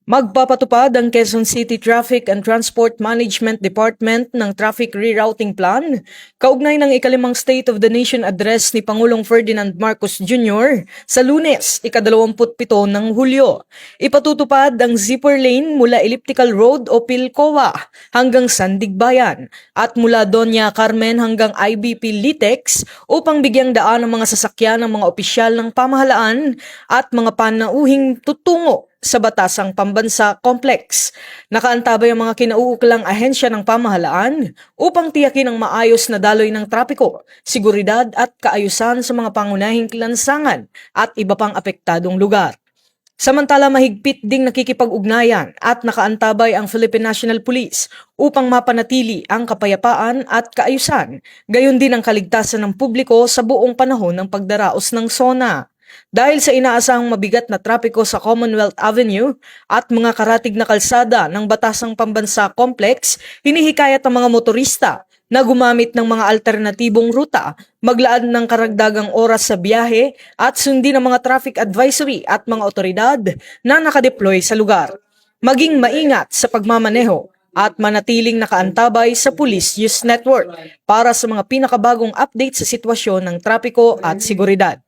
Magpapatupad ang Quezon City Traffic and Transport Management Department ng Traffic Rerouting Plan kaugnay ng ikalimang State of the Nation Address ni Pangulong Ferdinand Marcos Jr. sa Lunes, ika-27 ng Hulyo. Ipatutupad ang zipper lane mula Elliptical Road o Pilcoa hanggang Sandigbayan at mula Doña Carmen hanggang IBP Litex upang bigyang daan ang mga sasakyan ng mga opisyal ng pamahalaan at mga panauhing tutungo sa Batasang Pambansa Complex. Nakaantabay ang mga kinauukulang ahensya ng pamahalaan upang tiyakin ang maayos na daloy ng trapiko, seguridad at kaayusan sa mga pangunahing lansangan at iba pang apektadong lugar. Samantala, mahigpit ding nakikipag-ugnayan at nakaantabay ang Philippine National Police upang mapanatili ang kapayapaan at kaayusan, gayon din ang kaligtasan ng publiko sa buong panahon ng pagdaraos ng SONA. Dahil sa inaasahang mabigat na trapiko sa Commonwealth Avenue at mga karatig na kalsada ng Batasang Pambansa Complex, hinihikayat ang mga motorista na gumamit ng mga alternatibong ruta, maglaan ng karagdagang oras sa biyahe at sundin ang mga traffic advisory at mga otoridad na nakadeploy sa lugar. Maging maingat sa pagmamaneho at manatiling nakaantabay sa Police Use Network para sa mga pinakabagong update sa sitwasyon ng trapiko at seguridad.